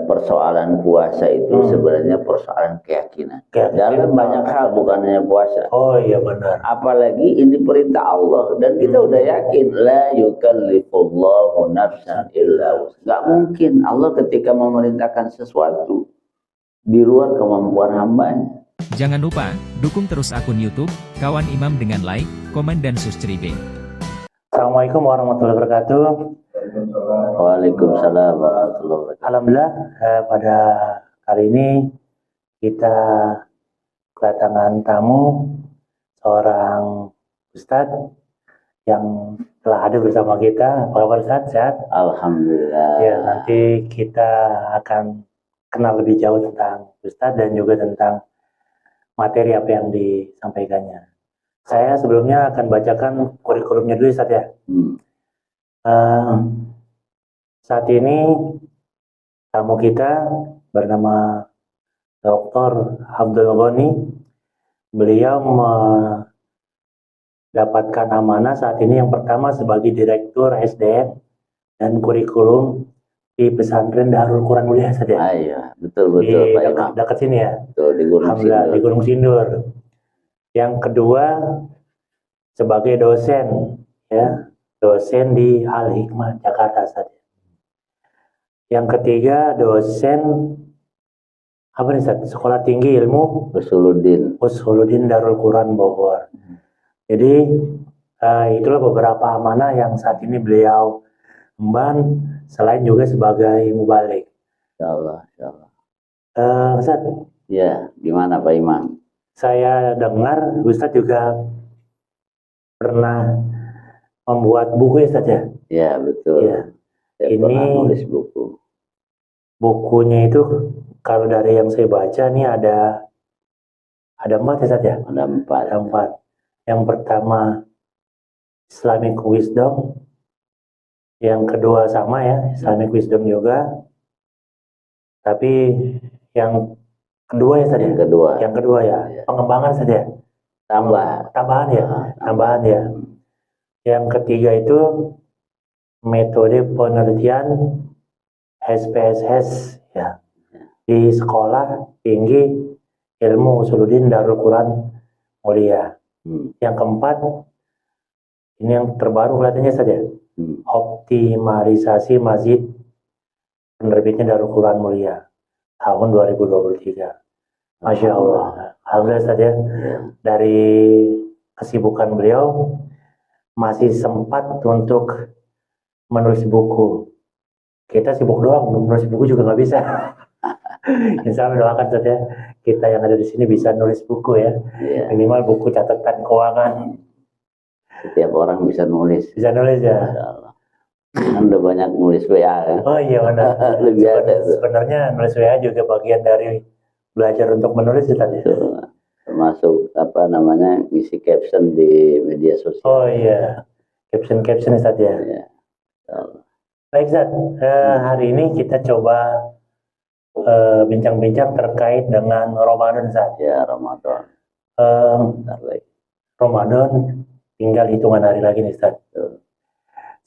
persoalan puasa itu sebenarnya persoalan keyakinan. Dalam banyak hal, bukan hanya puasa. Oh iya benar. Apalagi ini perintah Allah dan kita udah yakin la yukallifullahu nafsan illa wus'aha. Nggak mungkin Allah ketika memerintahkan sesuatu di luar kemampuan hambanya. Jangan lupa dukung terus akun YouTube Kawan Imam dengan like, komen dan subscribe. Assalamualaikum warahmatullahi wabarakatuh. Waalaikumsalam warahmatullahi wabarakatuh. Alhamdulillah pada kali ini kita kedatangan tamu seorang Ustadz yang telah hadir bersama kita. Apa kabar Ustadz? Sehat? Alhamdulillah. Ya, nanti kita akan kenal lebih jauh tentang Ustadz dan juga tentang materi apa yang disampaikannya. Saya sebelumnya akan bacakan kurikulumnya dulu Ustadz ya. Saat ini tamu kita bernama Dr. Abdul Ghani. Beliau mendapatkan amanah saat ini yang pertama sebagai Direktur SDM dan Kurikulum di Pesantren Darul Quran Mulia saja. Iya, betul Pak Imam. Dekat sini ya. Betul, di Gunung Sindur. Di Gunung Sindur. Yang kedua sebagai dosen ya, dosen di Al Hikmah Jakarta saja. Yang ketiga dosen apa nih Ustaz? Sekolah Tinggi Ilmu Usuluddin Darul Quran Bogor. Jadi itulah beberapa amanah yang saat ini beliau emban, selain juga sebagai mubalik. Insyaallah, insyaallah. Ustaz? Ya, gimana Pak Imam? Saya dengar Ustaz juga pernah membuat buku ya Ustaz ya? Ya, betul. Ya. Saya pernah nulis buku. Bukunya itu kalau dari yang saya baca nih ada 4 ya Ustaz ya? Ada 4. Yang pertama Islamic Wisdom, yang kedua sama ya, Islamic Wisdom juga. Tapi yang kedua ya Ustaz ya? Yang kedua ya, pengembangan saja. Tambahan ya. Yang ketiga itu metode penelitian SPSS ya, di Sekolah Tinggi Ilmu Usuluddin Darul Quran Mulia. Yang keempat, ini yang terbaru kelihatannya saja, optimalisasi masjid, penerbitnya Darul Quran Mulia tahun 2023. Masya Allah. Alhamdulillah saja dari kesibukan beliau masih sempat untuk menulis buku. Kita sibuk doang, menulis buku juga nggak bisa. Insya Allah doakan saja kita yang ada di sini bisa nulis buku ya. Minimal buku catatan keuangan. Setiap orang bisa nulis. Bisa nulis ya. Kan udah banyak nulis WA ya. Oh iya benar. Sebenarnya nulis WA juga bagian dari belajar untuk menulis ya tadi. Termasuk apa namanya ngisi caption di media sosial. Oh iya, caption saja. Ya. Baik Zat, hari ini kita coba bincang-bincang terkait dengan Ramadan Zat. Ya Ramadan. Ramadan tinggal hitungan hari lagi nih Zat.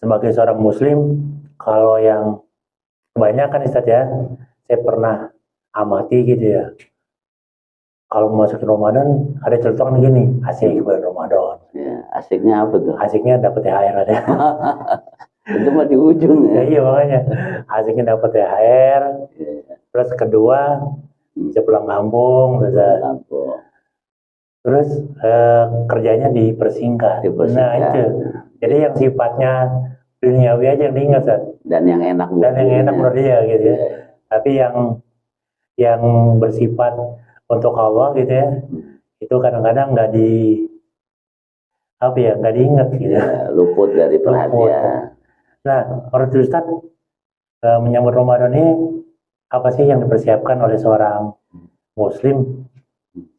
Sebagai seorang Muslim, kalau yang kebanyakan nih Zat ya, saya pernah amati gitu ya. Kalau masuk Ramadan ada celutukan gini, asik bulan Ramadan. Ya, asiknya apa tuh? Asiknya dapat THR ada. Itu mah di ujung ya. Iya makanya asiknya dapat THR. Terus kedua bisa pulang kampung, terus kerjanya dipersingkat. Nah itu. Jadi yang sifatnya duniawi aja yang diingat Zat. Dan yang enak menurut dia gitu ya. Tapi yang bersifat untuk Allah gitu ya, itu kadang-kadang nggak diingat gitu. Ya, luput dari perhatian. Nah, menurut Ustaz menyambut Ramadan ini apa sih yang dipersiapkan oleh seorang Muslim?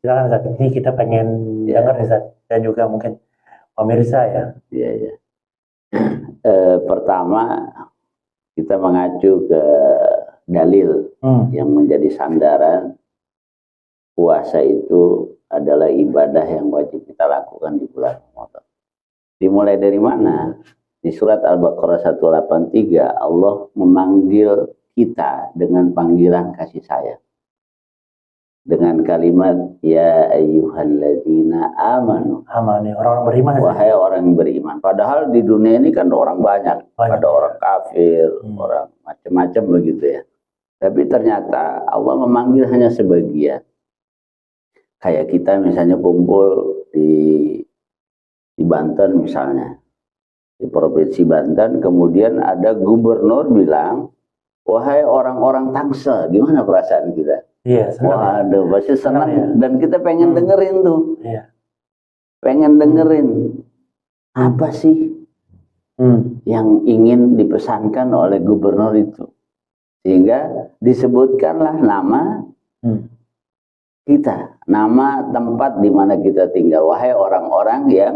Silakan Ustaz, ini kita pengen dengar Ustaz, dan juga mungkin pemirsa ya. Iya. Pertama kita mengacu ke dalil yang menjadi sandaran. Puasa itu adalah ibadah yang wajib kita lakukan di bulan Ramadan. Dimulai dari mana? Di surat Al-Baqarah 183 Allah memanggil kita dengan panggilan kasih sayang. Dengan kalimat ya ayyuhalladzina amanu. Amani, orang beriman. Wahai orang beriman. Padahal di dunia ini kan orang banyak. Ada orang kafir, orang macam-macam begitu ya. Tapi ternyata Allah memanggil hanya sebagian. Kayak kita misalnya kumpul di Banten misalnya. Di Provinsi Banten, kemudian ada gubernur bilang, wahai orang-orang Tangsel, gimana perasaan kita? Iya, senang. Waduh, pasti senang ya. Dan kita pengen dengerin tuh. Iya. Pengen dengerin apa sih yang ingin dipesankan oleh gubernur itu. Sehingga disebutkanlah nama kita, nama tempat di mana kita tinggal. Wahai orang-orang yang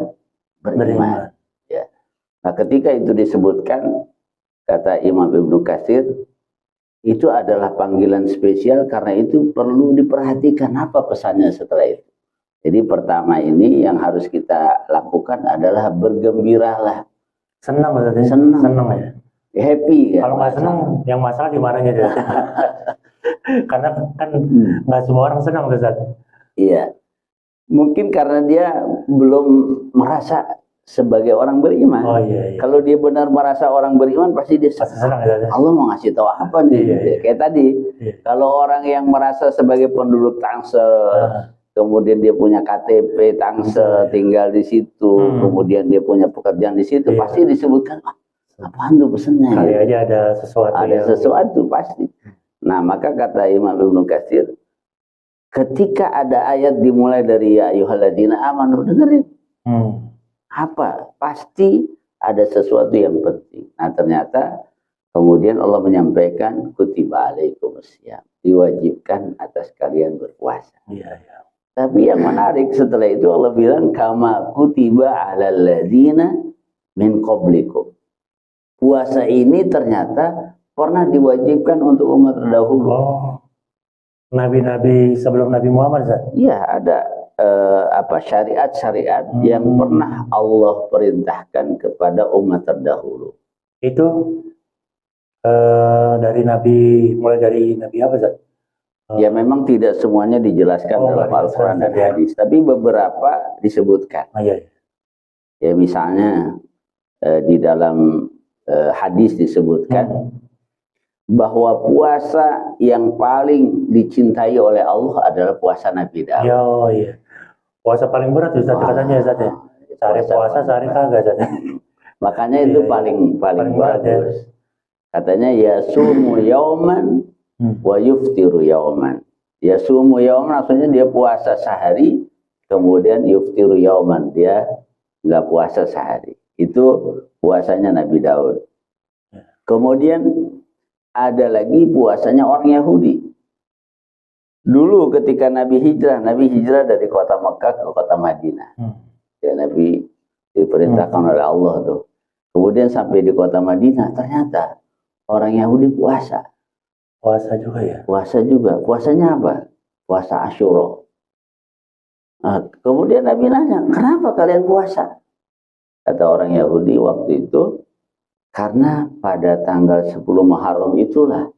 beriman. Ya. Nah, ketika itu disebutkan, kata Imam Ibnu Katsir, itu adalah panggilan spesial karena itu perlu diperhatikan apa pesannya setelah itu. Jadi pertama ini yang harus kita lakukan adalah bergembiralah. Senang maksudnya? Senang ya? Happy. Kalau nggak senang, yang masalah di mananya dia? Karena kan nggak semua orang senang, Ustaz. Iya. Mungkin karena dia belum merasa sebagai orang beriman. Oh, iya. Kalau dia benar merasa orang beriman, pasti dia senang. Allah mau ngasih tahu apa nih? Iya. Kayak tadi, kalau orang yang merasa sebagai penduduk Tangsel, kemudian dia punya KTP Tangsel, tinggal di situ, kemudian dia punya pekerjaan di situ, pasti disebutkan, apaan tuh pesannya? Kali aja ada sesuatu. Ada sesuatu pasti. Nah, maka kata Imam Ibnu Katsir, ketika ada ayat dimulai dari ya ayyuhalladzina amanu, dengerin. Apa? Pasti ada sesuatu yang penting. Nah, ternyata kemudian Allah menyampaikan kutiba alaikumusiyam, diwajibkan atas kalian berpuasa. Iya. Tapi yang menarik setelah itu Allah bilang kama kutiba alal ladzina min qablikum. Puasa ini ternyata pernah diwajibkan untuk umat terdahulu. Oh. Nabi-nabi sebelum Nabi Muhammad, Ustaz? Iya, ada syariat-syariat yang pernah Allah perintahkan kepada umat terdahulu. Itu mulai dari Nabi apa, Ustaz? Ya memang tidak semuanya dijelaskan dalam Al-Quran dan hadis, tapi beberapa disebutkan. Iya. Ya misalnya di dalam hadis disebutkan bahwa puasa yang paling dicintai oleh Allah adalah puasa Nabi Daud. Iya. Puasa paling berat Ustaz katanya Ustaz ya. Sehari puasa, sehari kagak Ustaz. Makanya itu paling bagus. Katanya yasumu yauman wa yuftiru yauman. Yasumu yauman maksudnya dia puasa sehari, kemudian yuftiru yauman, dia nggak puasa sehari. Itu puasanya Nabi Daud. Kemudian ada lagi puasanya orang Yahudi. Dulu ketika Nabi hijrah dari kota Mekah ke kota Madinah. Ya, Nabi diperintahkan oleh Allah tuh. Kemudian sampai di kota Madinah, ternyata orang Yahudi puasa. Puasa juga ya? Puasa juga. Puasanya apa? Puasa Asyura. Nah, kemudian Nabi nanya, kenapa kalian puasa? Kata orang Yahudi waktu itu, karena pada tanggal 10 Muharram itulah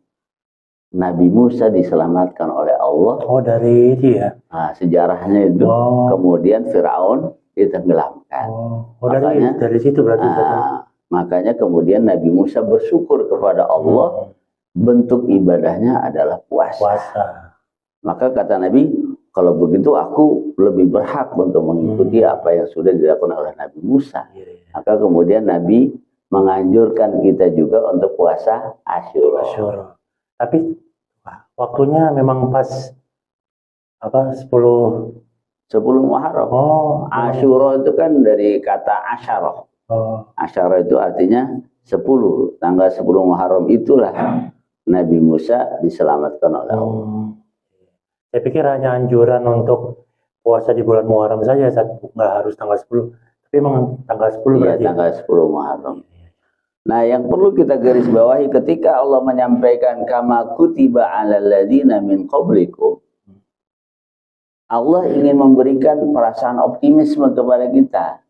Nabi Musa diselamatkan oleh Allah. Oh, dari itu ya? Nah, sejarahnya itu. Kemudian Firaun ditenggelamkan. Dari situ berarti. Makanya kemudian Nabi Musa bersyukur kepada Allah. Bentuk ibadahnya adalah puasa. Maka kata Nabi, kalau begitu aku lebih berhak untuk mengikuti apa yang sudah dilakukan oleh Nabi Musa. Maka kemudian Nabi menganjurkan kita juga untuk puasa Asyura. Tapi waktunya memang pas 10 Muharram. Asyura itu kan dari kata asyarah. Asyarah itu artinya 10. Tanggal 10 Muharram itulah Nabi Musa diselamatkan oleh Allah. Saya pikir hanya anjuran untuk puasa di bulan Muharram saja, nggak harus tanggal 10. Tapi memang tanggal 10 berarti. Iya, tanggal 10 Muharram. Nah, yang perlu kita garis bawahi ketika Allah menyampaikan kama kutiba 'alal ladzina min qablikum, Allah ingin memberikan perasaan optimisme kepada kita.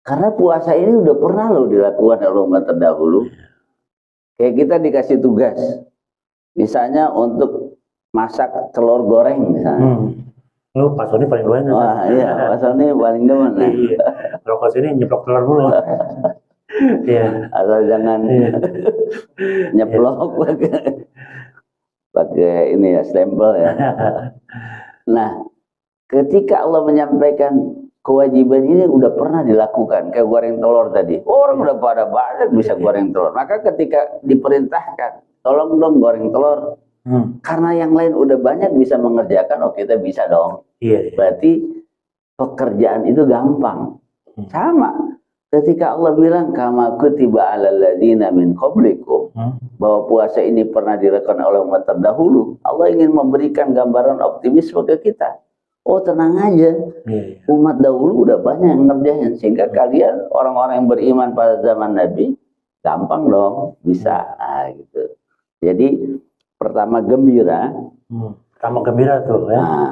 Karena puasa ini udah pernah loh dilakukan oleh umat terdahulu. Kayak kita dikasih tugas, Misalnya untuk masak telur goreng misalnya. Lu Pak Sony paling doyan. Wah iya, Pak Sony paling demen. Iya. Kalau Pak Sony nyeplok telur dulu. Iya. Asal jangan nyeplok pakai ini ya, stempel ya. Nah, ketika Allah menyampaikan kewajiban ini udah pernah dilakukan, kayak goreng telur tadi. Orang udah pada banyak bisa goreng telur. Maka ketika diperintahkan, tolong dong goreng telur. Karena yang lain udah banyak bisa mengerjakan, oh kita bisa dong. Iya. Berarti pekerjaan itu gampang. Sama. Ketika Allah bilang kama kutiba 'alal ladzina min qablikum, bahwa puasa ini pernah dilakukan oleh umat terdahulu, Allah ingin memberikan gambaran optimisme ke kita. Oh tenang aja, umat dahulu udah banyak yang ngerjain, sehingga kalian orang-orang yang beriman pada zaman Nabi gampang dong bisa. Nah, gitu. Jadi pertama gembira. Pertama gembira tuh ya. Nah,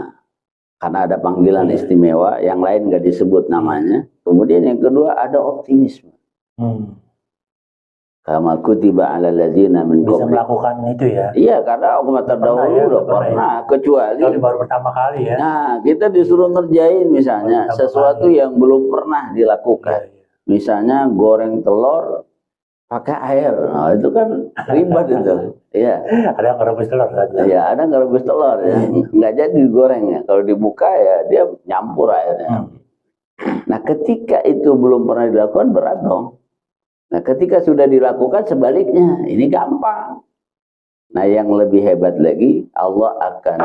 karena ada panggilan istimewa, yang lain nggak disebut namanya. Kemudian yang kedua ada optimisme. Kama kutiba 'alal ladzina min qablikum. Bisa melakukan itu ya. Iya, karena umat terdahulu udah pernah, kecuali ini baru pertama kali ya. Nah, kita disuruh ngerjain misalnya sesuatu yang belum pernah dilakukan. Misalnya goreng telur pakai air. Nah, itu kan ribet itu. Iya. Ada yang ngerebus telur kan? Iya, ada ngerebus telur ya. Nggak jadi digoreng ya. Kalau dibuka ya dia nyampur airnya. Nah, ketika itu belum pernah dilakukan berat dong. Nah, ketika sudah dilakukan sebaliknya, ini gampang. Nah, yang lebih hebat lagi, Allah akan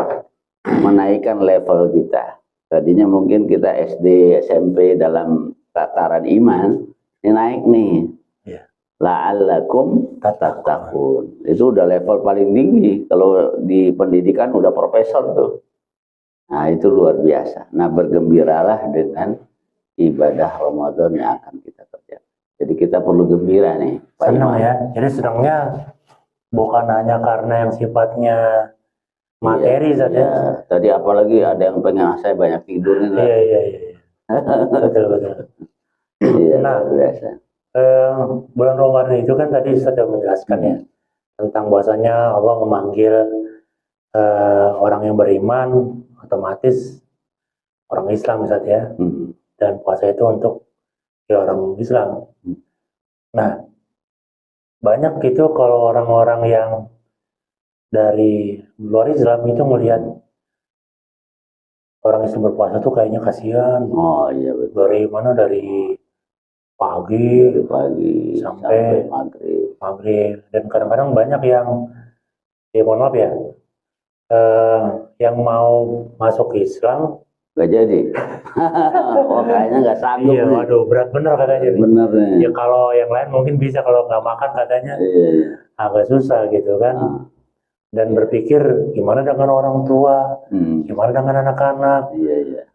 menaikkan level kita. Tadinya mungkin kita SD, SMP dalam tataran iman, ini naik nih. La'allakum tattaqun. Itu udah level paling tinggi. Kalau di pendidikan udah profesor tuh. Nah, itu luar biasa. Nah, bergembiralah dengan ibadah Ramadan yang akan kita kerjakan. Jadi kita perlu gembira nih. Senang ya. Jadi senangnya bukan hanya karena yang sifatnya materi saja. Ya. Tadi apalagi ada yang pengen saya banyak tidur nih. Iya. Betul. Iya, nah, luar biasa. Bulan Ramadan itu kan tadi sudah menjelaskan ya tentang bahwasanya Allah memanggil orang yang beriman, otomatis orang Islam misalnya ya. Dan puasa itu untuk orang Islam. Nah, banyak gitu kalau orang-orang yang dari luar Islam itu melihat orang Islam berpuasa tuh kayaknya kasihan. Oh iya betul. Dari mana? Dari pagi sampai maghrib. Dan kadang-kadang banyak yang mohon maaf ya, yang mau masuk Islam gak jadi. Oh kayaknya gak sanggup. Iya, waduh berat bener katanya. Bener nih. Ya kalau yang lain mungkin bisa, kalau nggak makan katanya agak susah gitu kan. Dan berpikir gimana dengan orang tua, gimana dengan anak-anak. Iya.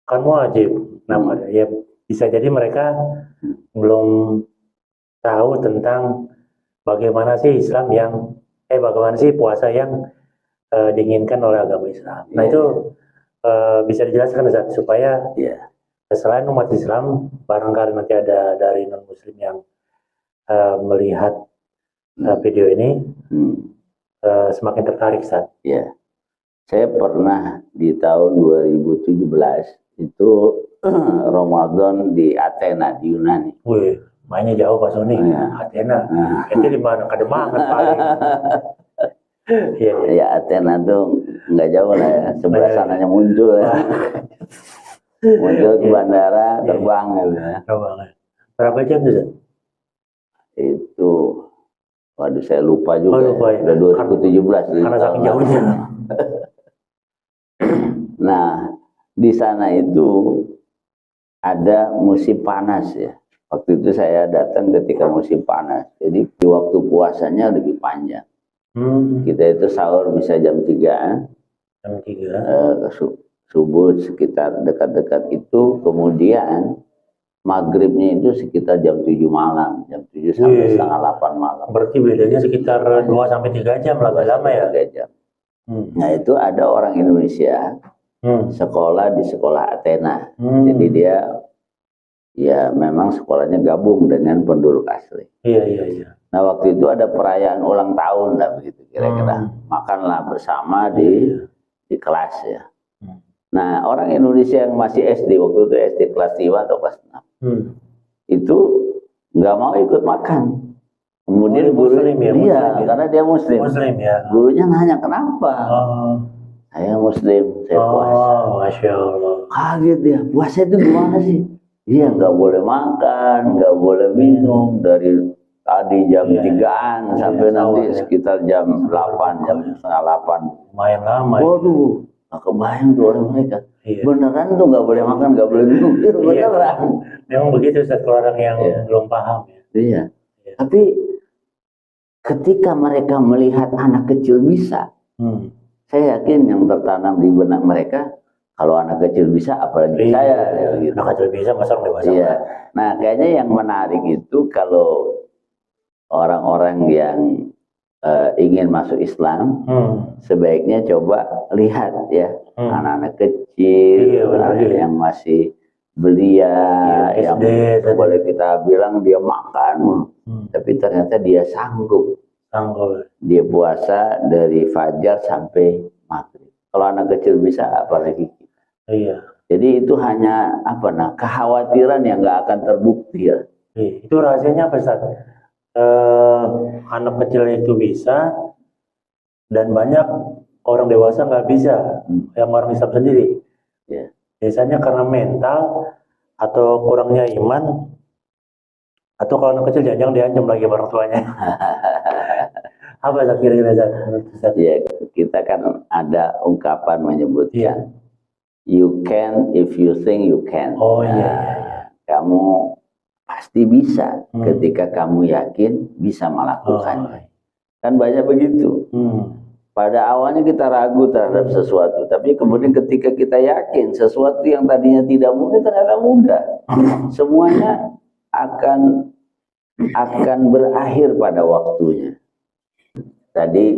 Kan wajib. Nah, ya bisa jadi mereka belum tahu tentang bagaimana sih Islam yang bagaimana sih puasa yang diinginkan oleh agama Islam. Nah itu bisa dijelaskan Ustaz, supaya selain umat Islam, barangkali nanti ada dari non Muslim yang melihat video ini semakin tertarik Ustaz. Iya. Saya pernah di tahun 2017 itu Ramadan di Athena di Yunani. Wih, mainnya jauh Pak Sony. Athena. Itu di mana? Kademangan paling. Ya Athena tuh nggak jauh lah ya, sebelah sananya muncul ya. Muncul ke bandara, terbang gitu ya. Berapa jam tuh? Itu, waduh saya lupa juga. Udah 2017. Karena saking jauhnya. Nah, di sana itu ada musim panas ya. Waktu itu saya datang ketika musim panas. Jadi di waktu puasanya lebih panjang. Kita itu sahur bisa jam 3-an. Jam 3. Subuh sekitar dekat-dekat itu. Kemudian maghribnya itu sekitar jam 7 malam. Jam 7 sampai setengah 8 malam. Berarti bedanya sekitar 2-3 jam lebih lama ya? 3 jam. Nah itu ada orang Indonesia sekolah di sekolah Athena. Jadi dia ya memang sekolahnya gabung dengan penduduk asli. Iya. Nah waktu itu ada perayaan ulang tahun lah begitu kira-kira. Makanlah bersama di kelas ya. Nah orang Indonesia yang masih SD waktu itu SD kelas 5 atau kelas 6 itu nggak mau ikut makan. Kemudian Muslim ya, iya karena dia Muslim. Ya. Gurunya nanya kenapa? Saya Muslim, saya puasa. Masya Allah. Kaget dia, puasa itu gimana sih? Iya nggak boleh makan, nggak boleh minum dari tadi jam 3-an sampai nanti sekitar jam 8, jam setengah 8. Lumayan lama. Waduh, nggak kebayang tuh orang mereka. Beneran tuh nggak boleh makan, nggak boleh minum. Beneran. Memang begitu satu orang yang belum paham. Iya. Tapi ketika mereka melihat anak kecil bisa, saya yakin yang tertanam di benak mereka, kalau anak kecil bisa, apalagi saya. Gitu. Anak kecil bisa, masa orang dewasa. Iya. Nah, kayaknya yang menarik itu kalau orang-orang yang ingin masuk Islam, sebaiknya coba lihat ya, anak-anak kecil, yang masih belia, yang boleh kita bilang dia makan, tapi ternyata dia sanggup. Dia puasa dari fajar sampai maghrib. Kalau anak kecil bisa, apalagi kita. Iya. Jadi itu hanya kekhawatiran yang nggak akan terbukti ya. Itu rahasianya apa Ustaz? Anak kecil itu bisa dan banyak orang dewasa nggak bisa, yang orang Islam sendiri. Biasanya karena mental atau kurangnya iman, atau kalau anak kecil jangan diancam lagi orang tuanya. Apa kira-kira Ustaz? Ya, kita kan ada ungkapan menyebutkan you can if you think you can. Kamu pasti bisa ketika kamu yakin bisa melakukannya. Kan banyak begitu. Pada awalnya kita ragu terhadap sesuatu, tapi kemudian ketika kita yakin sesuatu yang tadinya tidak mungkin ternyata mudah. Semuanya akan berakhir pada waktunya. Tadi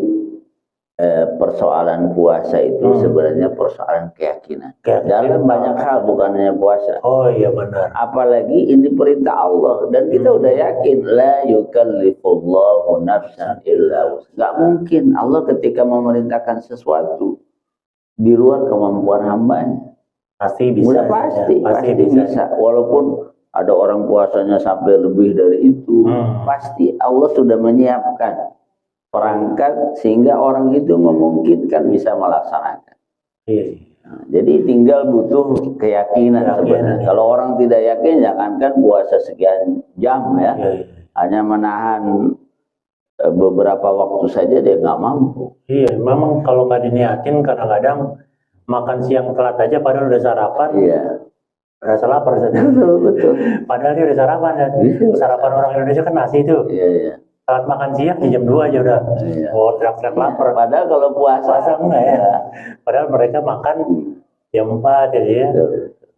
persoalan puasa itu sebenarnya persoalan keyakinan. Dalam banyak hal, bukan hanya puasa. Oh iya benar. Apalagi ini perintah Allah dan kita udah yakin la yukallifullahu nafsan illa wus'aha. Nggak mungkin Allah ketika memerintahkan sesuatu di luar kemampuan hambanya. Pasti bisa. Udah pasti bisa. Walaupun ada orang puasanya sampai lebih dari itu, pasti Allah sudah menyiapkan perangkat sehingga orang itu memungkinkan bisa melaksanakan. Nah, jadi tinggal butuh keyakinan sebenarnya. Kalau orang tidak yakin, jangankan puasa sekian jam ya, hanya menahan beberapa waktu saja dia nggak mampu. Iya, memang kalau nggak diniatin kadang-kadang makan siang telat aja padahal udah sarapan. Rasa lapar saja. Betul. Padahal dia udah sarapan kan. Sarapan orang Indonesia kan nasi itu. Saat makan siang di jam 2 aja udah. Teriak-teriak lapar. Padahal kalau puasa enggak ya. Padahal mereka makan jam 4 ya.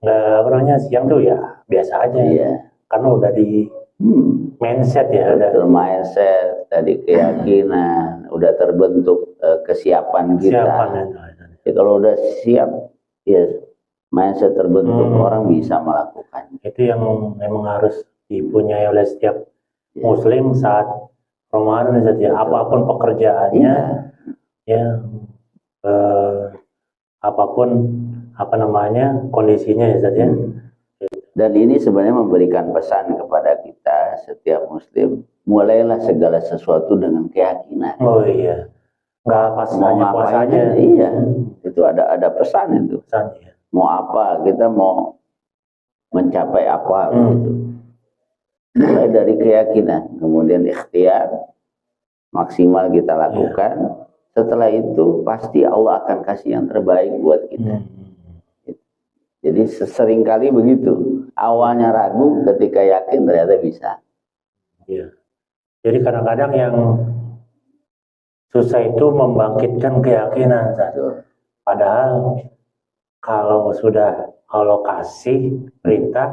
Nggak siang tuh ya biasa aja. Karena udah di mindset ya. Betul, mindset, tadi keyakinan, udah terbentuk kesiapan kita. Ya, kalau udah siap, ya mindset terbentuk, orang bisa melakukan. Itu yang memang harus dipunyai oleh setiap Muslim saat Ramadan saja, apapun pekerjaannya, apapun kondisinya ya saja. Dan ini sebenarnya memberikan pesan kepada kita setiap Muslim, mulailah segala sesuatu dengan keyakinan. Oh iya, nggak pas hanya puasanya. Iya, itu ada pesan itu. Mau apa, kita mau mencapai apa gitu. Mulai dari keyakinan, kemudian ikhtiar, maksimal kita lakukan. Setelah itu pasti Allah akan kasih yang terbaik buat kita. Jadi seringkali begitu, awalnya ragu, ketika yakin ternyata bisa. Jadi kadang-kadang yang susah itu membangkitkan keyakinan. Padahal kalau sudah Allah kasih perintah,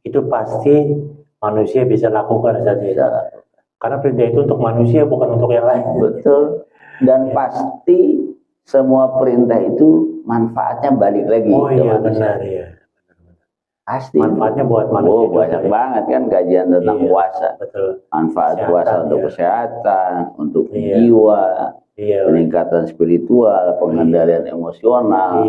itu pasti manusia bisa lakukan saja. Karena perintah itu untuk manusia, bukan untuk yang lain. Betul. Dan pasti semua perintah itu manfaatnya balik lagi. Oh iya benar ya. Pasti. Manfaatnya buat manusia. Oh, banyak banget kan kajian tentang puasa. Betul. Manfaat Kesehatan, puasa untuk kesehatan, untuk Iya. jiwa, Iya. peningkatan spiritual, pengendalian emosional,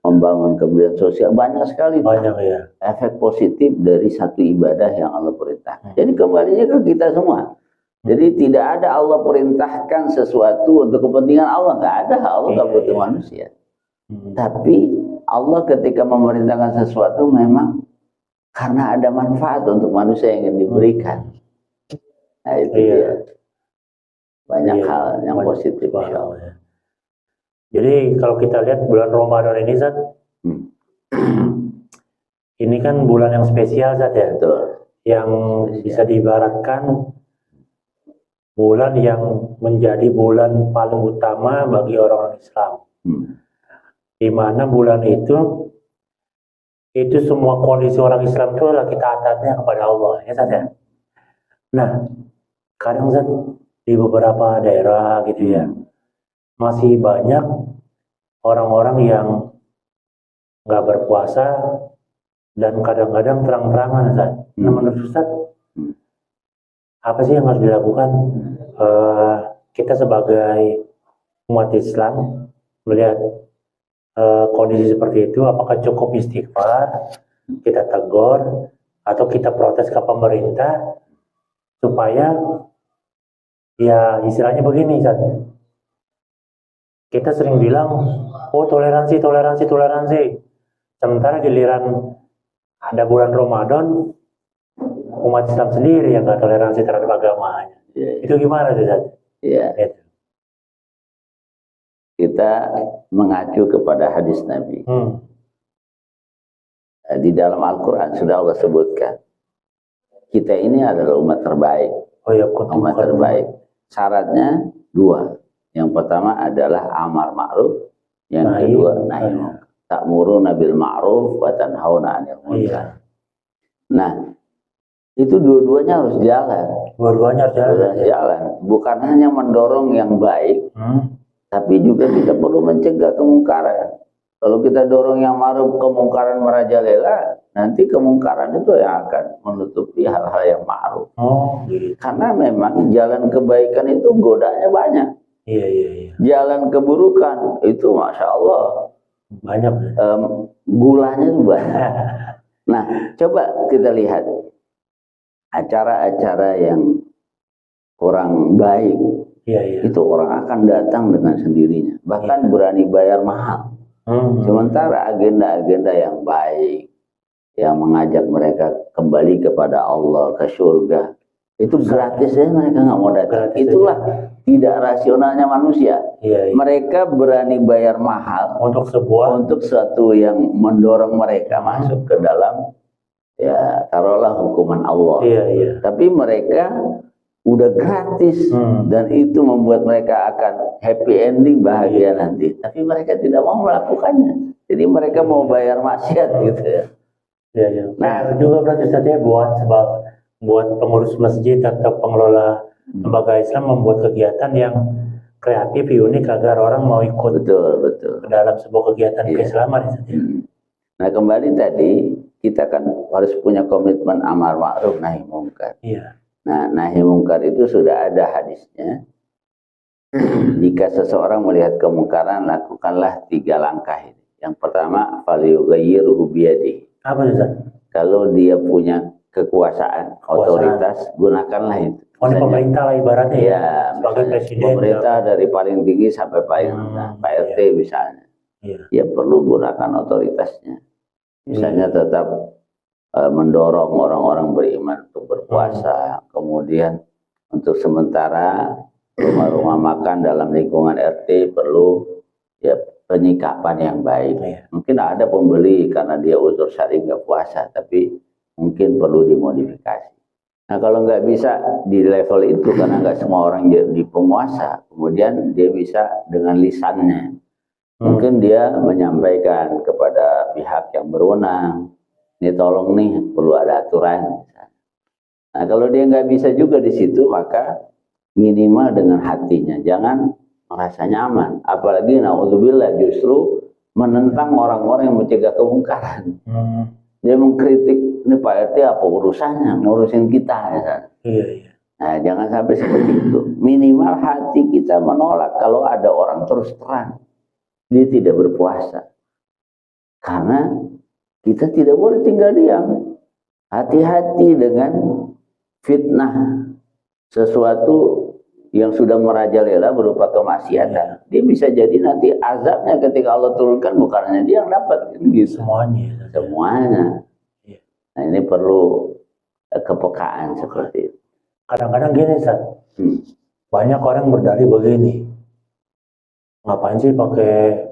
membangun kemudian sosial. Banyak sekali Banyak ya. efek positif dari satu ibadah yang Allah perintahkan. Jadi kembalinya ke kita semua. Jadi tidak ada Allah perintahkan sesuatu untuk kepentingan Allah. Nggak ada. Allah nggak butuh manusia. Tapi Allah ketika memerintahkan sesuatu memang karena ada manfaat untuk manusia yang ingin diberikan. Nah itu dia. Banyak hal yang positif. Ya. Jadi kalau kita lihat bulan Ramadan ini, Zat, ini kan bulan yang spesial, Zat, ya. Betul. Yang bisa diibaratkan bulan yang menjadi bulan paling utama bagi orang Islam. Di mana bulan itu semua kondisi orang Islam itu adalah kita taatnya kepada Allah, ya Zat, ya. Nah, kadang Zat, di beberapa daerah gitu ya, masih banyak orang-orang yang nggak berpuasa dan kadang-kadang terang-terangan, Zat. Nah, menurut Ustaz, apa sih yang harus dilakukan kita sebagai umat Islam melihat kondisi seperti itu? Apakah cukup istighfar, kita tegur, atau kita protes ke pemerintah supaya ya istilahnya begini, Zat. Kita sering bilang, oh toleransi, toleransi, toleransi. Sementara giliran ada bulan Ramadan, umat Islam sendiri yang nggak toleransi terhadap agamanya. Itu gimana tuh, Zat? Iya. Kita mengacu kepada hadis Nabi. Di dalam Al-Quran sudah Allah sebutkan, kita ini adalah umat terbaik. Umat terbaik. Syaratnya dua. Yang pertama adalah amar ma'ruf, yang kedua nahi munkar. Ta'muruna bil ma'ruf wa tanhauna 'anil munkar. Nah, itu dua-duanya harus jalan. Dua-duanya harus jalan. Bukan hanya mendorong yang baik, tapi juga kita perlu mencegah kemungkaran. Kalau kita dorong yang ma'ruf, kemungkaran merajalela, nanti kemungkaran itu yang akan menutupi hal-hal yang ma'ruf. Karena memang jalan kebaikan itu godanya banyak. Jalan keburukan itu Masya Allah banyak. Gulanya itu banyak. Nah, coba kita lihat acara-acara yang kurang baik. Itu orang akan datang dengan sendirinya, bahkan berani bayar mahal. Sementara agenda-agenda yang baik, yang mengajak mereka kembali kepada Allah, ke surga, itu gratis ya, mereka nggak mau datang. Itulah tidak rasionalnya manusia. Mereka berani bayar mahal untuk sesuatu yang mendorong mereka masuk ke dalam, ya taruhlah hukuman Allah. Tapi mereka udah gratis dan itu membuat mereka akan happy ending, bahagia nanti. Tapi mereka tidak mau melakukannya. Jadi mereka mau bayar maksiat gitu ya. Nah, juga berarti saja buat pengurus masjid atau pengelola lembaga Islam membuat kegiatan yang kreatif, unik agar orang mau ikut betul dalam sebuah kegiatan keislaman. Nah, kembali tadi kita kan harus punya komitmen amar ma'ruf nahi munkar. Nah, nahi munkar itu sudah ada hadisnya. Jika seseorang melihat kemungkaran, lakukanlah 3 langkah ini. Yang pertama, falyughayyirhu biyadihi. Apa itu? Kalau dia punya kekuasaan, otoritas, gunakanlah itu. Ini pemerintah lah ibaratnya ya, sebagai presiden. Pemerintah dari paling tinggi sampai paling rendah, Pak RT misalnya. Ya perlu gunakan otoritasnya. Misalnya tetap mendorong orang-orang beriman untuk berpuasa, kemudian untuk sementara rumah-rumah makan dalam lingkungan RT perlu ya penyikapan yang baik. Mungkin ada pembeli karena dia uzur syar'i nggak puasa, tapi mungkin perlu dimodifikasi. Nah, kalau nggak bisa di level itu karena nggak semua orang jadi penguasa, kemudian dia bisa dengan lisannya. Mungkin dia menyampaikan kepada pihak yang berwenang, ini tolong nih perlu ada aturan. Nah, kalau dia nggak bisa juga di situ, maka minimal dengan hatinya, jangan merasa nyaman. Apalagi naudzubillah justru menentang orang-orang yang mencegah kemungkaran. Dia mengkritik, ini Pak RT apa urusannya ngurusin kita ya. Iya, iya. Nah, jangan sampai seperti itu. Minimal hati kita menolak kalau ada orang terus terang dia tidak berpuasa. Karena kita tidak boleh tinggal diam. Hati-hati dengan fitnah sesuatu yang sudah merajalela berupa kemaksiatan. Dia bisa jadi nanti azabnya ketika Allah turunkan bukan hanya dia yang dapat gitu. Semuanya. Nah, ini perlu kepekaan seperti itu. Kadang-kadang gini, Ustaz. Banyak orang berdalih begini. Ngapain sih pakai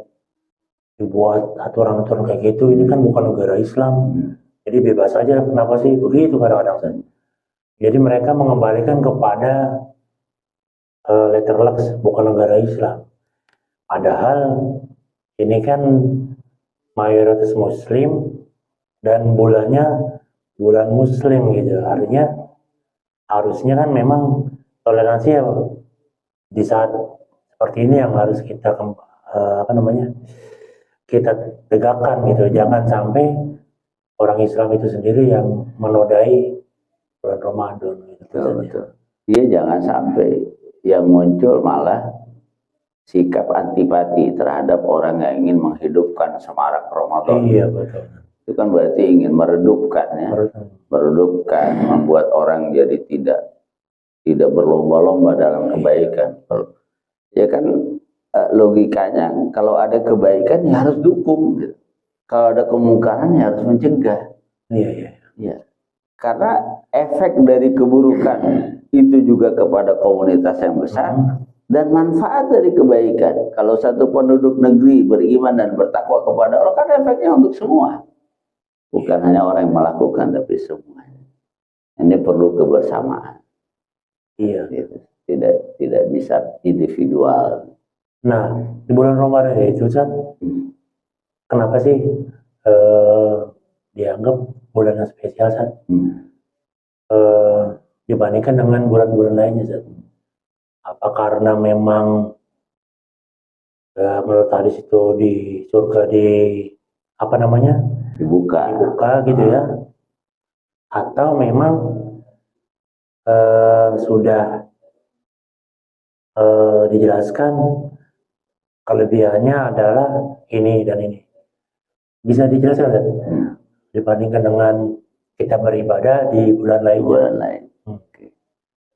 dibuat aturan-aturan kayak gitu? Ini kan bukan negara Islam. Jadi bebas aja. Kenapa sih begitu kadang-kadang, Ustaz? Jadi mereka mengembalikan kepada letter lux, bukan negara Islam. Padahal ini kan mayoritas Muslim dan bulannya bulan Muslim gitu. Artinya harusnya kan memang toleransi ya di saat seperti ini yang harus kita kita tegakkan gitu. Jangan sampai orang Islam itu sendiri yang menodai bulan Ramadan gitu. Betul. Dia jangan sampai yang muncul malah sikap antipati terhadap orang yang ingin menghidupkan semarak Ramadan. Iya, betul. Itu kan berarti ingin meredupkan ya. Meredupkan, membuat orang jadi tidak berlomba-lomba dalam kebaikan. Ya kan logikanya kalau ada kebaikan ya harus dukung gitu. Kalau ada kemungkaran ya harus mencegah. Iya. Karena efek dari keburukan itu juga kepada komunitas yang besar dan manfaat dari kebaikan. Kalau satu penduduk negeri beriman dan bertakwa kepada Allah kan efeknya untuk semua. Bukan hanya orang yang melakukan tapi semua. Ini perlu kebersamaan. Iya. Gitu. Tidak bisa individual. Nah, di bulan Ramadan itu kan kenapa sih dianggap bulan yang spesial San? Dibandingkan dengan bulan-bulan lainnya San? Apa karena memang menurut hadis itu di surga dibuka gitu ya, atau memang sudah dijelaskan kelebihannya adalah ini dan ini, bisa dijelaskan kan? Dibandingkan dengan kita beribadah di bulan lain.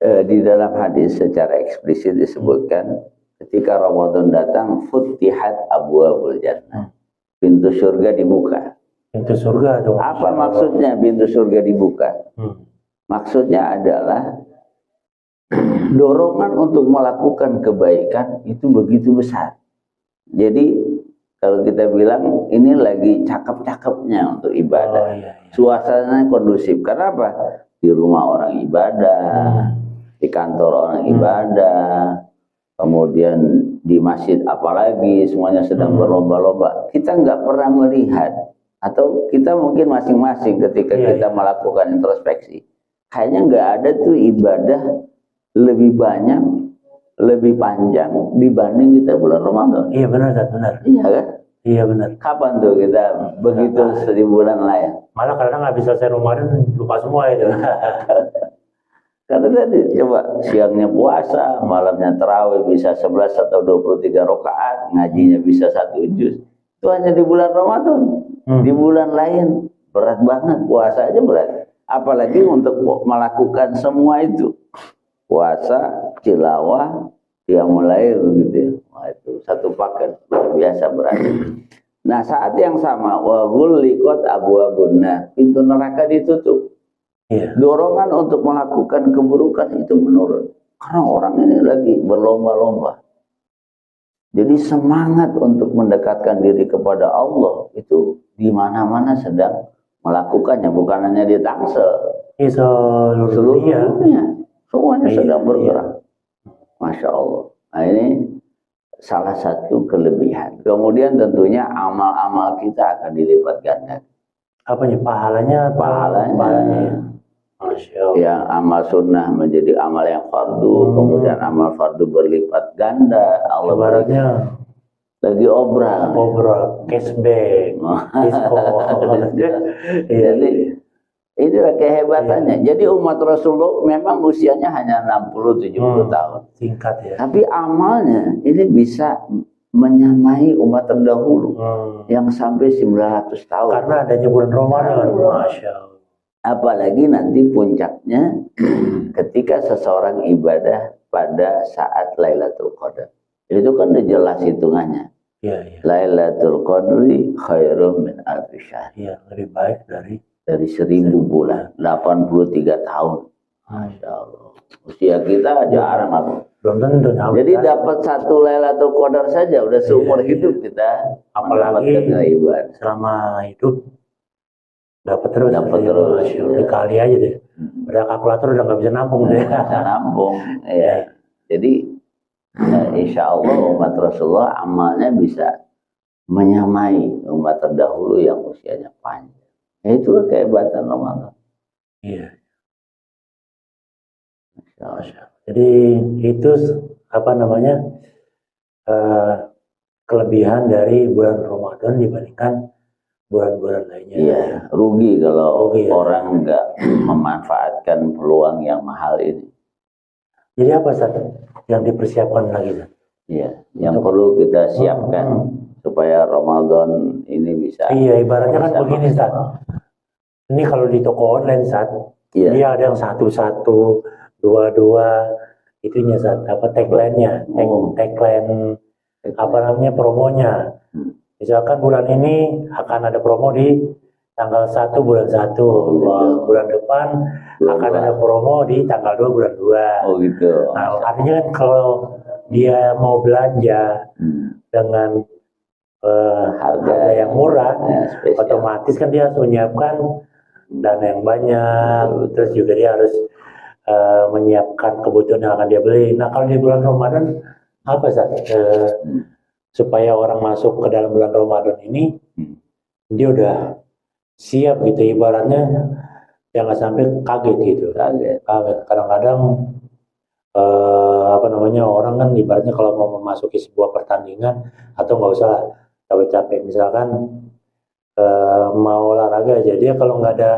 Di dalam hadis secara eksplisit disebutkan ketika Ramadan datang futihat abwaabul jannah, pintu surga dibuka. Pintu surga dong. Apa maksudnya pintu surga dibuka? Maksudnya adalah dorongan untuk melakukan kebaikan itu begitu besar. Jadi kalau kita bilang ini lagi cakep-cakepnya untuk ibadah. Suasananya kondusif. Karena apa? Di rumah orang ibadah, di kantor orang ibadah, kemudian di masjid apalagi semuanya sedang berlomba-lomba. Kita nggak pernah melihat, atau kita mungkin masing-masing ketika kita melakukan introspeksi, kayaknya nggak ada tuh ibadah lebih banyak, lebih panjang dibanding kita bulan Ramadan. Iya benar, benar. Iya kan? Iya benar. Kapan tuh kita begitu di bulan lain? Malah kadang nggak bisa selesai Ramadan lupa semua itu. Karena tadi coba siangnya puasa, malamnya tarawih bisa 11 atau 23 rakaat, ngajinya bisa 1 juz. Itu hanya di bulan Ramadan. Di bulan lain berat banget, puasa aja berat. Apalagi untuk melakukan semua itu. Puasa, tilawah, yang mulai gitu ya. Wah, itu satu paket luar biasa berarti. Nah, saat yang sama wa ghulliqat abwaabun nar, pintu neraka ditutup. Dorongan untuk melakukan keburukan itu menurun karena orang ini lagi berlomba-lomba. Jadi semangat untuk mendekatkan diri kepada Allah itu di mana-mana sedang melakukannya, bukan hanya di Tangsel. Seluruh dunia. Semuanya sedang bergerak. Masya Allah. Nah, ini salah satu kelebihan. Kemudian tentunya amal-amal kita akan dilipat ganda. Apanya? Pahalanya? Masya Allah. Yang amal sunnah menjadi amal yang fardu, kemudian amal fardu berlipat ganda. Allah ibaratnya lagi obrol cashback, diskon. Jadi inilah kehebatannya. Jadi umat Rasulullah memang usianya hanya 60-70 tahun. Singkat ya. Tapi amalnya ini bisa menyamai umat terdahulu yang sampai 900 tahun. Karena adanya bulan Ramadan, Masya Allah. Apalagi nanti puncaknya ketika seseorang ibadah pada saat Lailatul Qadar. Itu kan udah jelas hitungannya. Iya. Lailatul Qadri khairum min alfi syahr. Iya, lebih baik dari 1000 bulan, 83 tahun. Masya Allah. Usia kita jarang aku. Belum tentu. Jadi dapat satu Lailatul Qadar saja udah seumur hidup kita. Apalagi selama hidup dapat terus. Dikali aja deh. Pada kalkulator udah nggak bisa nampung deh. Bisa nampung. Ya. Jadi insya Allah umat Rasulullah amalnya bisa menyamai umat terdahulu yang usianya panjang. Ya, itulah kehebatan Ramadan. Iya. Jadi itu apa namanya kelebihan dari bulan Ramadan dibandingkan bulan-bulan lainnya. Iya, rugi kalau orang nggak memanfaatkan peluang yang mahal ini. Jadi apa Sat yang dipersiapkan lagi Sat? Iya, yang perlu kita siapkan supaya Ramadan ini bisa. Iya, ibaratnya kan begini Sat. Ini kalau di toko online Sat, dia ada yang 11, 22, itunya Sat, apa tagline-nya, tagline apa namanya promonya. Misalkan bulan ini akan ada promo di tanggal 1 bulan 1, bulan depan akan ada promo di tanggal 2 bulan 2. Oh gitu. Nah, artinya kan kalau dia mau belanja dengan harga yang murah, otomatis kan dia harus menyiapkan dana yang banyak, terus juga dia harus menyiapkan kebutuhan yang akan dia beli. Nah kalau di bulan Ramadan apa supaya orang masuk ke dalam bulan Ramadan ini dia udah siap gitu, ibaratnya jangan sampai kaget gitu. Kaget. Kadang-kadang apa namanya orang kan ibaratnya kalau mau memasuki sebuah pertandingan atau nggak usah capek-capek misalkan mau olahraga aja, dia kalau nggak ada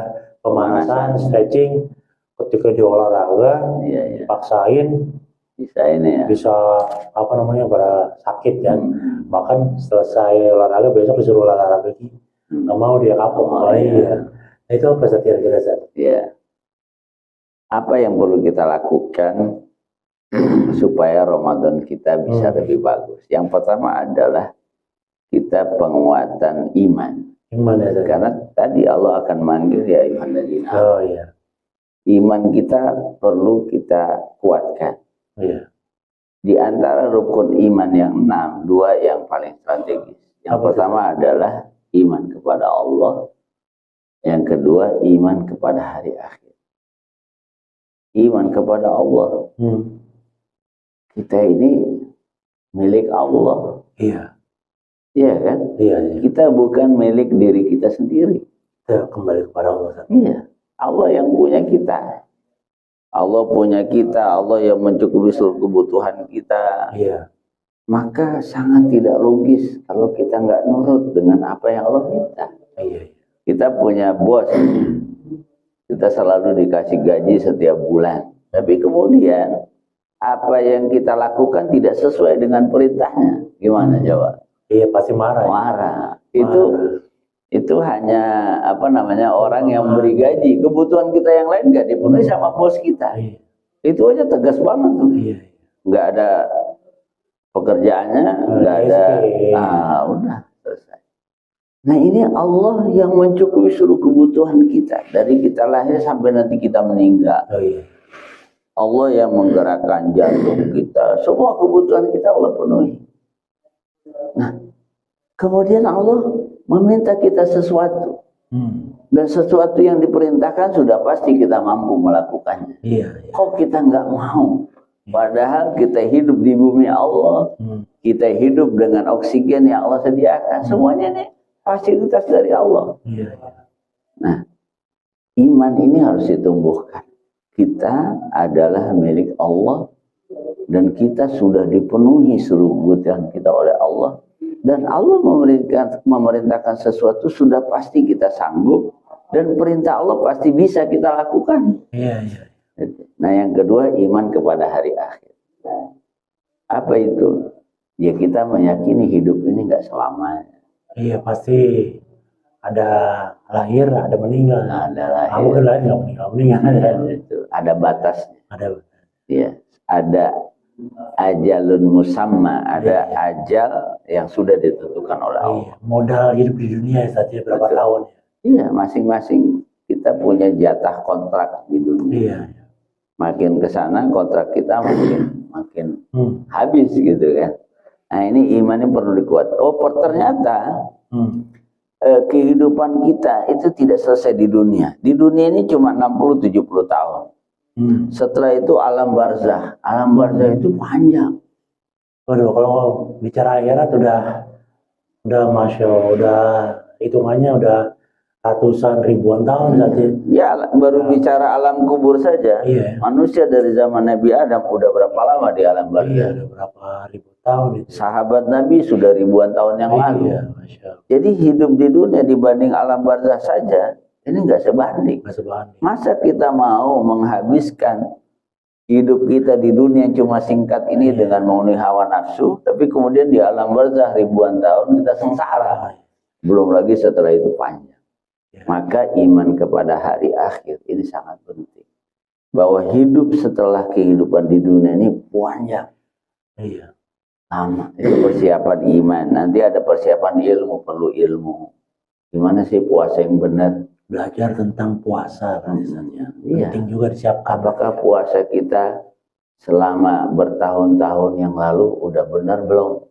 pemanasan, stretching, ketika dia olahraga, dipaksain, bisa apa namanya sakit kan, bahkan selesai olahraga besok disuruh olahraga lagi, nggak mau dia kapok. Nah, itu apa kira-kira Sat? Iya. Apa yang perlu kita lakukan supaya Ramadan kita bisa lebih bagus? Yang pertama adalah kita penguatan iman. Karena tadi Allah akan manggil ya iman ladina. Iman kita perlu kita kuatkan. Di antara rukun iman yang 6, 2 yang paling strategis. Yang pertama adalah iman kepada Allah. Yang kedua iman kepada hari akhir. Iman kepada Allah. Kita ini milik Allah. Iya kan? Iya. Kita bukan milik diri kita sendiri. Kita kembali kepada Allah. Iya. Allah yang punya kita. Allah punya kita. Allah yang mencukupi seluruh kebutuhan kita. Iya. Maka sangat tidak logis kalau kita nggak nurut dengan apa yang Allah minta. Iya. Kita punya bos. Kita selalu dikasih gaji setiap bulan. Tapi kemudian apa yang kita lakukan tidak sesuai dengan perintahnya. Gimana jawab? Iya pasti marah. Marah. Itu hanya apa namanya orang yang beri gaji. Kebutuhan kita yang lain nggak dipenuhi sama bos kita. Itu aja tegas banget tuh. Nggak ada pekerjaannya, nggak ada. Udah selesai. Nah ini Allah yang mencukupi seluruh kebutuhan kita dari kita lahir sampai nanti kita meninggal. Allah yang menggerakkan jantung kita, semua kebutuhan kita Allah penuhi. Nah, kemudian Allah meminta kita sesuatu. Dan sesuatu yang diperintahkan sudah pasti kita mampu melakukannya. Kok kita nggak mau? Padahal kita hidup di bumi Allah. Kita hidup dengan oksigen yang Allah sediakan. Semuanya ini fasilitas dari Allah. Nah, iman ini harus ditumbuhkan. Kita adalah milik Allah. Dan kita sudah dipenuhi seluruh kebutuhan kita oleh Allah. Dan Allah memerintahkan sesuatu sudah pasti kita sanggup, dan perintah Allah pasti bisa kita lakukan. Iya, iya. Nah yang kedua, iman kepada hari akhir. Apa itu? Ya kita meyakini hidup ini nggak selamanya. Iya, pasti ada lahir, ada meninggal. Ada Kamu kan lahir nggak meninggal. Itu ada batasnya. Ada. Ya, ada ajalun musamma, ada ajal yang sudah ditentukan oleh Allah. Iya, modal hidup di dunia saja berapa Betul. tahun ya? Iya, masing-masing kita punya jatah kontrak di dunia. Iya. Makin ke sana kontrak kita makin habis gitu kan. Nah ini imannya perlu dikuat. Oh ternyata kehidupan kita itu tidak selesai di dunia. Di dunia ini cuma 60-70 tahun. Setelah itu alam barzah. Alam barzah itu panjang. Waduh, kalau bicara akhirat udah masya Allah, udah hitungannya udah ratusan ribuan tahun saja. Ya baru bicara alam kubur saja. Iya. Manusia dari zaman Nabi Adam udah berapa lama di alam barzah? Iya, udah berapa ribu tahun itu. Sahabat Nabi sudah ribuan tahun yang lalu. Iya, masya Allah. Jadi hidup di dunia dibanding alam barzah saja ini nggak sebanding. Nggak sebanding. Masa kita mau menghabiskan hidup kita di dunia yang cuma singkat ini dengan memenuhi hawa nafsu, tapi kemudian di alam barzah ribuan tahun kita sengsara. Belum lagi setelah itu panjang. Maka iman kepada hari akhir ini sangat penting. Bahwa hidup setelah kehidupan di dunia ini panjang. Iya. Lama. Itu persiapan iman. Nanti ada persiapan ilmu, perlu ilmu. Gimana sih puasa yang benar? Belajar tentang puasa kan misalnya. Iya. Penting juga disiapkan. Apakah puasa kita selama bertahun-tahun yang lalu udah benar belum?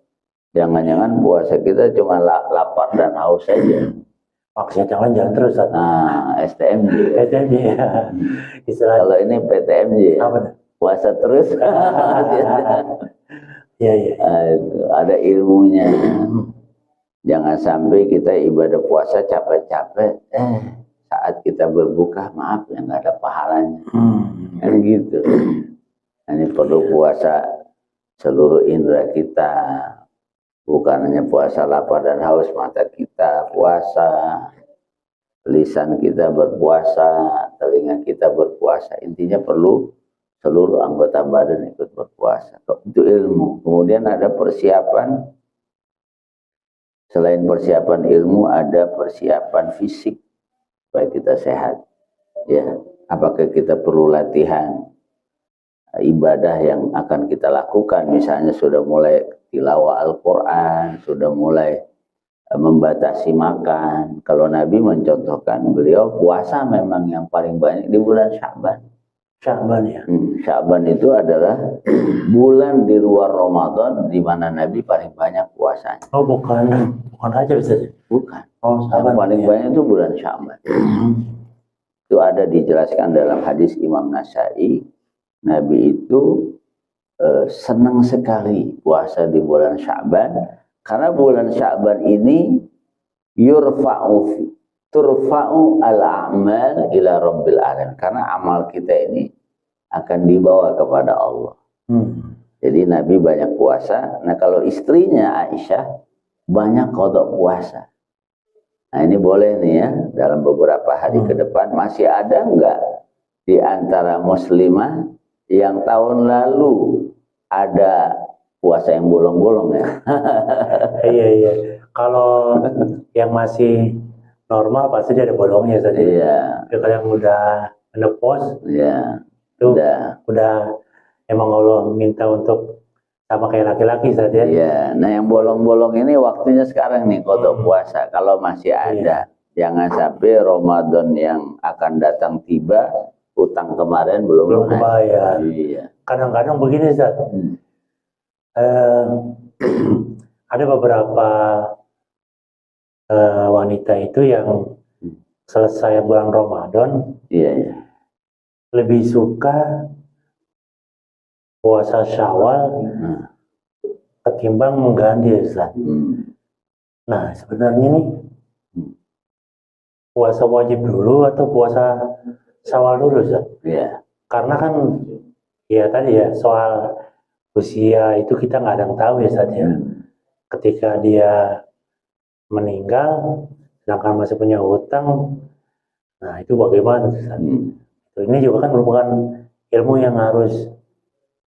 Jangan-jangan puasa kita cuma lapar dan haus saja. Maksudnya jangan terus. Nah, STMJ. STMJ ya. Istilah. Kalau ini PTMJ. Apa? Puasa terus. Iya, iya. Ada ilmunya. Jangan sampai kita ibadah puasa capek-capek. Saat kita berbuka, maaf ya nggak ada pahalanya. Kan gitu. Ini perlu puasa seluruh indera kita. Bukan hanya puasa lapar dan haus, mata kita puasa, lisan kita berpuasa, telinga kita berpuasa. Intinya perlu seluruh anggota badan ikut berpuasa. Itu ilmu. Kemudian ada persiapan. Selain persiapan ilmu, ada persiapan fisik supaya kita sehat. Ya, apakah kita perlu latihan ibadah yang akan kita lakukan? Misalnya sudah mulai tilawah Al-Quran, sudah mulai membatasi makan. Kalau Nabi mencontohkan, beliau puasa memang yang paling banyak di bulan Sya'ban. Sya'ban ya. Sya'ban itu adalah bulan di luar Ramadan di mana Nabi paling banyak puasanya. Oh bukan aja bisa. Bukan. Oh Yang paling banyak itu bulan Sya'ban. Itu ada dijelaskan dalam hadis Imam Nasai. Nabi itu senang sekali puasa di bulan Sya'ban karena bulan Sya'ban ini turfa'u al-a'mal ila rabbil alamin, karena amal kita ini akan dibawa kepada Allah. Jadi Nabi banyak puasa. Nah kalau istrinya Aisyah banyak qada puasa. Nah ini boleh nih ya, dalam beberapa hari ke depan masih ada enggak di antara muslimah yang tahun lalu ada puasa yang bolong-bolong ya? Iya. Kalau yang masih normal pasti dia ada bolongnya saja. Iya. Kalau yang udah menopause, iya. Itu udah emang Allah minta untuk sama kayak laki-laki saja. Iya. Nah yang bolong-bolong ini waktunya sekarang nih qada puasa. Kalau masih ada, jangan sampai Ramadan yang akan datang tiba, utang kemarin belum kebayar. Iya. Kadang-kadang begini Ustaz. Ada beberapa wanita itu yang selesai bulan Ramadan, iya. lebih suka puasa Syawal ketimbang mengganti Ustaz. Nah sebenarnya nih puasa wajib dulu atau puasa Syawal dulu Ustaz? Iya. Karena kan ya tadi ya soal usia itu kita nggak ada yang tahu ya Ustaz ya. ketika dia meninggal, sedangkan masih punya hutang, nah itu bagaimana Ustaz? Ini juga kan merupakan ilmu yang harus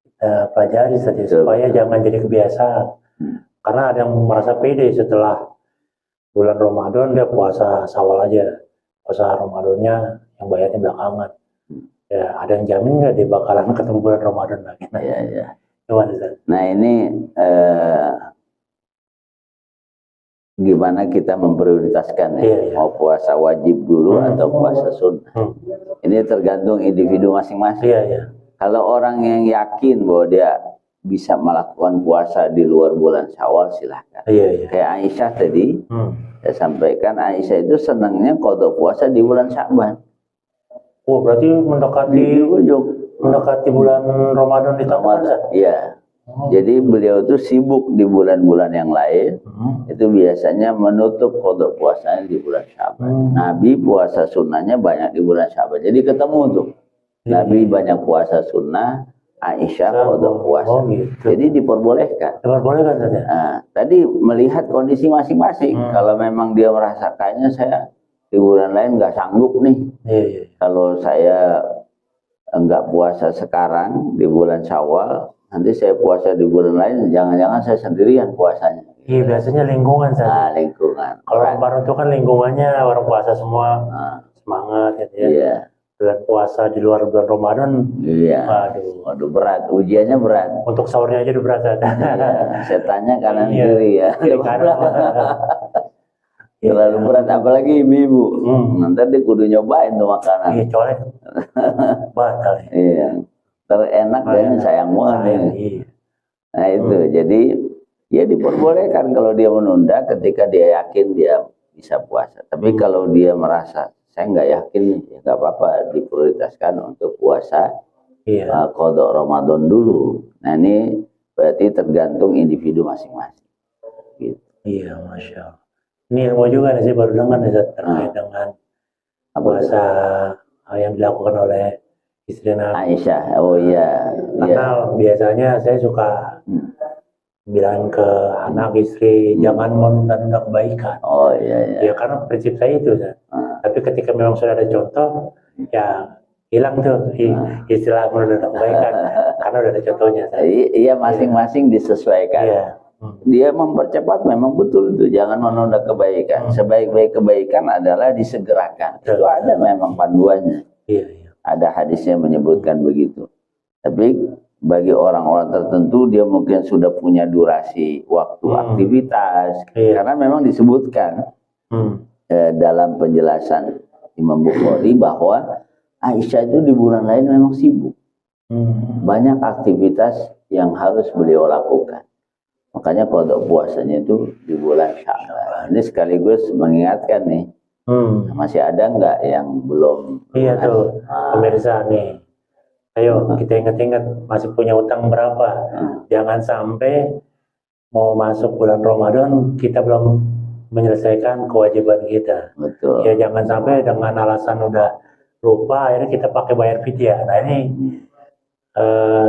kita pelajari saja supaya jangan jadi kebiasaan. Karena ada yang merasa pede setelah bulan Ramadan dia puasa Syawal aja, puasa Ramadannya yang bayarnya belakangan. Ya, ada yang jamin nggak dia bakalan ketemu bulan Ramadan lagi? Nah, ya. Gimana Ustaz? Nah ini gimana kita memprioritaskan ya, mau puasa wajib dulu atau puasa sunnah. Ini tergantung individu masing-masing. Kalau orang yang yakin bahwa dia bisa melakukan puasa di luar bulan Syawal, silahkan. Kayak Aisyah tadi, saya sampaikan Aisyah itu senangnya qada puasa di bulan Sya'ban. Oh, berarti mendekati bulan Ramadan di tahun. Iya. Jadi beliau itu sibuk di bulan-bulan yang lain, itu biasanya menutup qada puasanya di bulan Sya'ban. Nabi puasa sunnahnya banyak di bulan Sya'ban. Jadi ketemu tuh. Nabi banyak puasa sunnah, Aisyah qada puasa. Jadi diperbolehkan. Nah, tadi melihat kondisi masing-masing. Kalau memang dia merasa kayaknya saya di bulan lain nggak sanggup nih. Kalau saya enggak puasa sekarang di bulan Syawal, nanti saya puasa di bulan lain, jangan-jangan saya sendirian puasanya. Iya, biasanya lingkungan saja. Lingkungan. Kalau kemarin itu kan lingkungannya orang puasa semua, semangat gitu ya. Iya. Bulan puasa di luar bulan Ramadan. Iya. Waduh berat, ujiannya berat. Untuk sahurnya aja udah berat. Iya. Setannya kanan kiri ya. Terlalu berat, apalagi ibu-ibu. Nanti dia kudu nyobain tuh makanan. Iya, colek. Batal. Iya. Terenak kayaknya sayang banget. Nah itu, jadi ya diperbolehkan kalau dia menunda ketika dia yakin dia bisa puasa. Tapi kalau dia merasa saya nggak yakin, ya nggak apa-apa, diprioritaskan untuk puasa qada Ramadan dulu. Nah ini berarti tergantung individu masing-masing. Gitu. Iya, Masya Allah. Ini ilmu juga nih, saya baru dengar nih terkait dengan puasa yang dilakukan oleh istri Nabi Aisyah. Oh iya. Karena biasanya saya suka bilang ke anak istri jangan menunda-nunda kebaikan. Oh iya. Ya karena prinsip saya itu. Tapi ketika memang sudah ada contoh, ya hilang tuh istilah menunda kebaikan karena udah ada contohnya. Iya, masing-masing disesuaikan. Iya. Dia mempercepat, memang betul itu, jangan menunda kebaikan. Sebaik-baik kebaikan adalah disegerakan. Itu ada memang panduannya. Iya. Ada hadisnya menyebutkan begitu. Tapi bagi orang-orang tertentu dia mungkin sudah punya durasi waktu aktivitas. Karena memang disebutkan dalam penjelasan Imam Bukhari bahwa Aisyah itu di bulan lain memang sibuk. Banyak aktivitas yang harus beliau lakukan. Makanya qada puasanya itu di bulan Sya'ban. Ini sekaligus mengingatkan nih, masih ada nggak yang belum? Iya tuh, pemirsa nih. Ayo kita ingat-ingat masih punya utang berapa. Jangan sampai mau masuk bulan Ramadan kita belum menyelesaikan kewajiban kita. Betul. Ya jangan sampai dengan alasan udah lupa akhirnya kita pakai bayar fidyah. Nah ini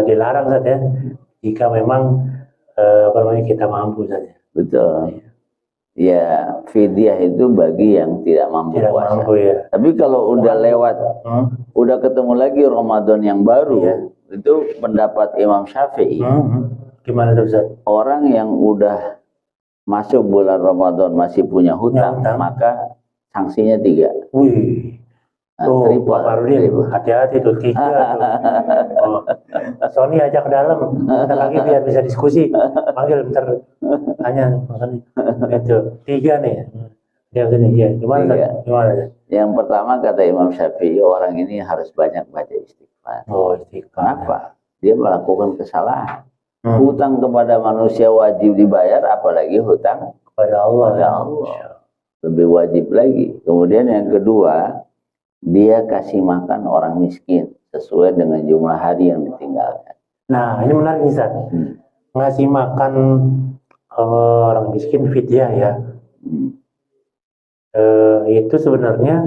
dilarang saja jika memang kita mampu saja. Betul. Ya, fidyah itu bagi yang tidak mampu puasa. Tapi kalau udah lewat, udah ketemu lagi Ramadan yang baru, itu pendapat Imam Syafi'i. Gimana tuh Ustaz? Orang yang udah masuk bulan Ramadan masih punya hutang, maka sanksinya 3. Wih. Tuh, Pak Marudin, hati-hati tuh 3 tuh. Sony ajak ke dalam, bentar lagi biar bisa diskusi. Panggil bentar, tanya itu 3 nih. Ya, gimana? Yang pertama kata Imam Syafi'i, orang ini harus banyak baca istighfar. Oh, istighfar. Kenapa? Dia melakukan kesalahan. Hutang kepada manusia wajib dibayar, apalagi hutang kepada Allah. Lebih wajib lagi. Kemudian yang kedua, dia kasih makan orang miskin sesuai dengan jumlah hari yang ditinggalkan. Nah, ini menarik nih, Ustaz. Ngasih makan orang miskin fidyah ya. Itu sebenarnya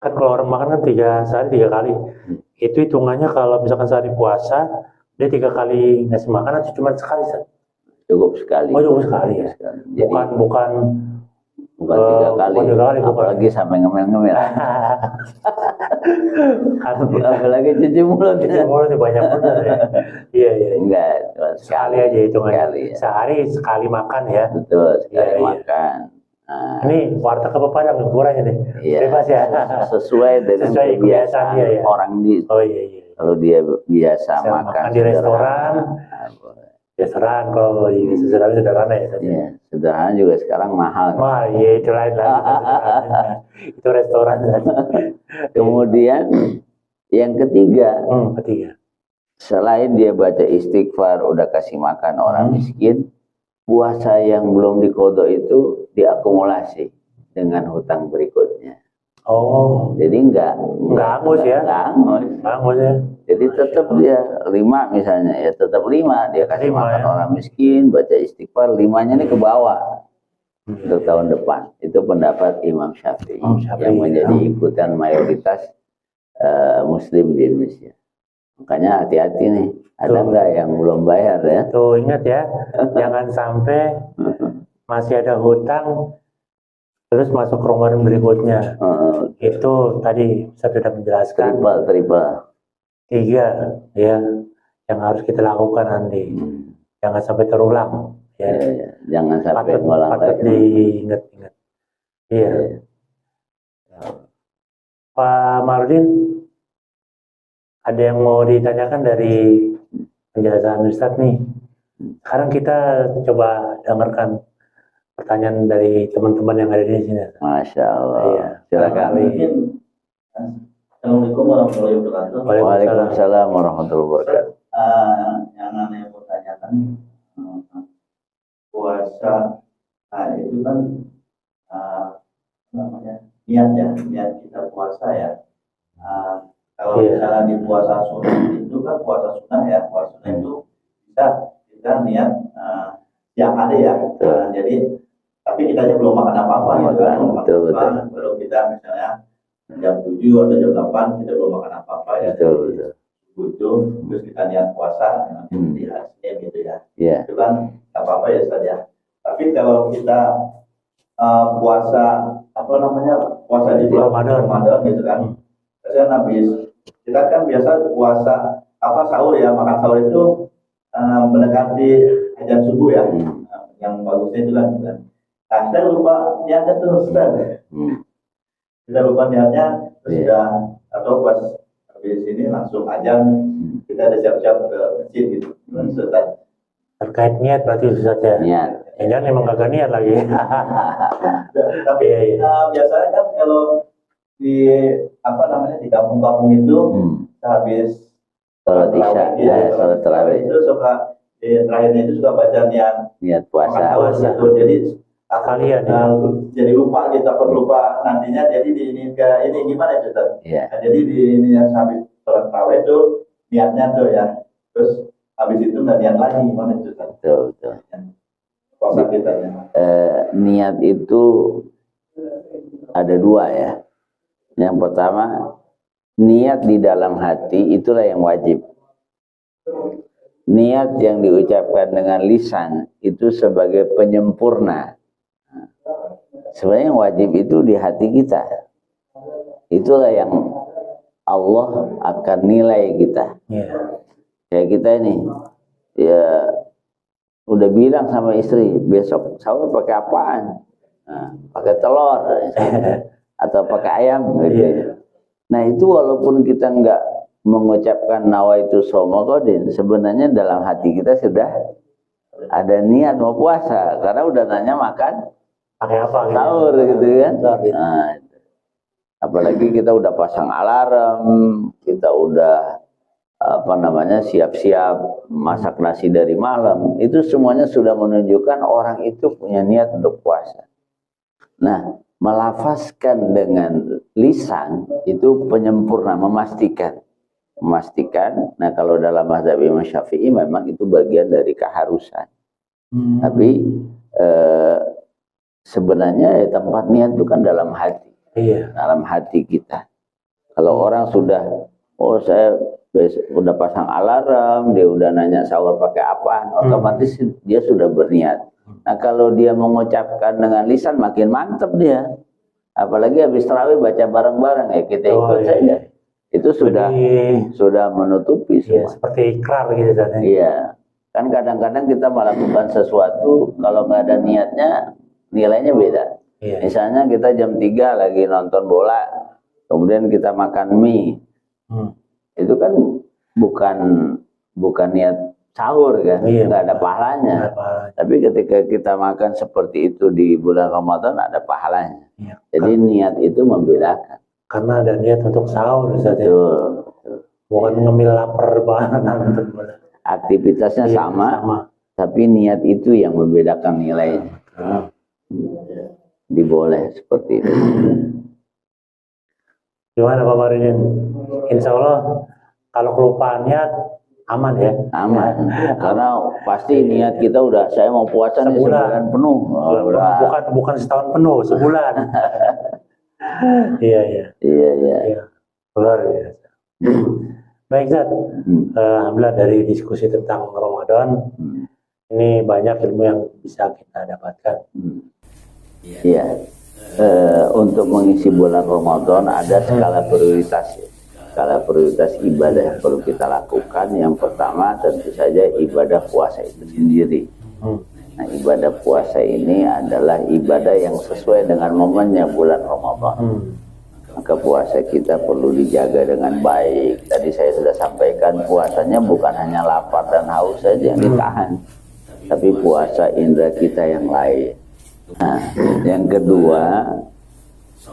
kan kalau orang makan kan 3 kali. Itu hitungannya kalau misalkan sehari puasa dia 3 kali ngasih makan atau cuma sekali, Ustaz? Cukup sekali. Oh, cukup sekali ya. Jadi, bukan 3 kali. bukan 3 kali, apalagi sampai ngemil-ngemil. Apalagi cuci mulut. Cuci mulut banyak benar ya. Iya. Enggak, sekali aja itu kan. Ya. Sehari sekali makan ya. Betul, sekali iya. makan. Nah, ini warteg apa Padang ukurannya nih? Iya, Bebas ya. Sesuai dengan kebiasaan dia, ya? orang di. Oh iya. Kalau dia biasa makan di restoran. Restoran kalau di sederhana ya. Iya, sederhana juga sekarang mahal. Wah, iya itu lain lagi. Itu restoran. Kemudian yang ketiga, selain dia baca istighfar, udah kasih makan orang miskin, puasa yang belum diqodho itu diakumulasi dengan hutang berikutnya. Oh, jadi enggak angus ya? Enggak angus ya. Jadi tetap dia 5 misalnya, ya tetap 5 dia kasih makan orang miskin, baca istighfar, 5-nya ini ke bawah untuk tahun depan. Itu pendapat Imam Syafi'i yang menjadi ikutan mayoritas Muslim di Indonesia. Makanya hati-hati nih, ada nggak yang belum bayar ya? Tuh ingat ya, jangan sampai masih ada hutang terus masuk Ramadan berikutnya. Itu tadi saya sudah menjelaskan. Triple. 3 ya yang harus kita lakukan nanti. Jangan sampai terulang ya. Jangan sampai ngulang lagi. Diingat-ingat. Iya. Pak Marudin, ada yang mau ditanyakan dari penjelasan Ustadz nih? Sekarang kita coba dengarkan pertanyaan dari teman-teman yang ada di sini. Masya Allah. Iya. Silakan. Assalamualaikum warahmatullahi wabarakatuh. Waalaikumsalam warahmatullahi wabarakatuh. Yang aneh mau tanyakan, puasa itu kan niat kita puasa ya. Kalau misalnya di puasa sunnah itu kan puasa sunnah ya, puasa sunnah itu bisa kita niat yang ada ya. Jadi tapi kita aja belum makan apa-apa gitu kan, baru kita misalnya jam 7 atau jam 8 kita belum makan apa-apa ya. Betul. Itu terus kita niat puasa di hari Senin gitu ya. Yeah. Itu kan apa-apa ya Ustaz ya. Tapi kalau kita puasa puasa di bulan Ramadan gitu kan. Biasanya habis kita kan biasa puasa sahur ya, makan sahur itu mendekati azan subuh ya. Yang bagusnya itu kan. Nah, kita lupa niatnya tuh Ustaz. Kita lupa niatnya, terus atau pas habis ini langsung azan, kita ada siap-siap ke masjid gitu. Terkait niat berarti Ustaz ya? Niat. Jangan emang kagak niat lagi. Tapi biasanya kan kalau di di kampung-kampung itu habis sholat isya, sholat tarawih itu suka di terakhirnya itu suka baca niat puasa. Gitu. Jadi kalian jadi lupa kita lupa nantinya, jadi ini gimana itu Ustaz? Yeah. Nah, jadi di ini yang habis sholat tarawih itu niatnya tuh ya, terus habis itu nggak niat lagi, gimana itu Ustaz? Betul. Puasa kita ya. Niat itu ada 2 ya. Yang pertama, niat di dalam hati itulah yang wajib. Niat yang diucapkan dengan lisan itu sebagai penyempurna. Sebenarnya yang wajib itu di hati kita. Itulah yang Allah akan nilai kita. Kayak kita ini, ya udah bilang sama istri, besok sahur pakai apaan? Nah, pakai telur atau pakai ayam gitu. Nah itu walaupun kita nggak mengucapkan nawaitu shauma ghadin, sebenarnya dalam hati kita sudah ada niat mau puasa, karena udah nanya makan pakai apa sahur gitu kan. Nah, apalagi kita udah pasang alarm, kita udah siap-siap masak nasi dari malam, itu semuanya sudah menunjukkan orang itu punya niat untuk puasa. Nah, melafazkan dengan lisan itu penyempurna, memastikan. Nah, kalau dalam mazhab Imam Syafi'i memang itu bagian dari keharusan. Tapi sebenarnya tempat niat itu kan dalam hati. Dalam hati kita. Kalau orang sudah Oh saya udah pasang alarm, dia udah nanya sahur pakai apa, otomatis dia sudah berniat. Nah kalau dia mengucapkan dengan lisan makin mantap dia. Apalagi habis tarawih baca bareng-bareng, ya kita ikut saja. Itu sudah menutupi semua. Iya, seperti ikrar gitu kan. Iya. Kan kadang-kadang kita melakukan sesuatu kalau nggak ada niatnya nilainya beda. Iya. Misalnya kita jam 3 lagi nonton bola, kemudian kita makan mie. Itu kan bukan niat sahur kan, nggak ada pahalanya. Tapi ketika kita makan seperti itu di bulan Ramadan ada pahalanya. Iya. Jadi niat itu membedakan. Karena ada niat untuk sahur saja. Bukan ngemil lapar banget. Aktivitasnya sama, tapi niat itu yang membedakan nilainya. Diboleh seperti itu. Gimana Pak Maridin? Insya Allah kalau kelupaan niat aman ya? Aman. Karena pasti niat kita udah saya mau puasa nih sebulan penuh. Bukan setahun penuh, sebulan. Iya. Luar biasa. Baik Zat, alhamdulillah dari diskusi tentang Ramadan ini banyak ilmu yang bisa kita dapatkan. Iya. Untuk mengisi bulan Ramadan ada skala prioritas ya. Skala prioritas ibadah yang perlu kita lakukan. Yang pertama tentu saja ibadah puasa itu sendiri. Nah ibadah puasa ini adalah ibadah yang sesuai dengan momennya bulan Ramadan. Maka puasa kita perlu dijaga dengan baik. Tadi saya sudah sampaikan puasanya bukan hanya lapar dan haus saja yang ditahan, tapi puasa indera kita yang lain. Nah, yang kedua,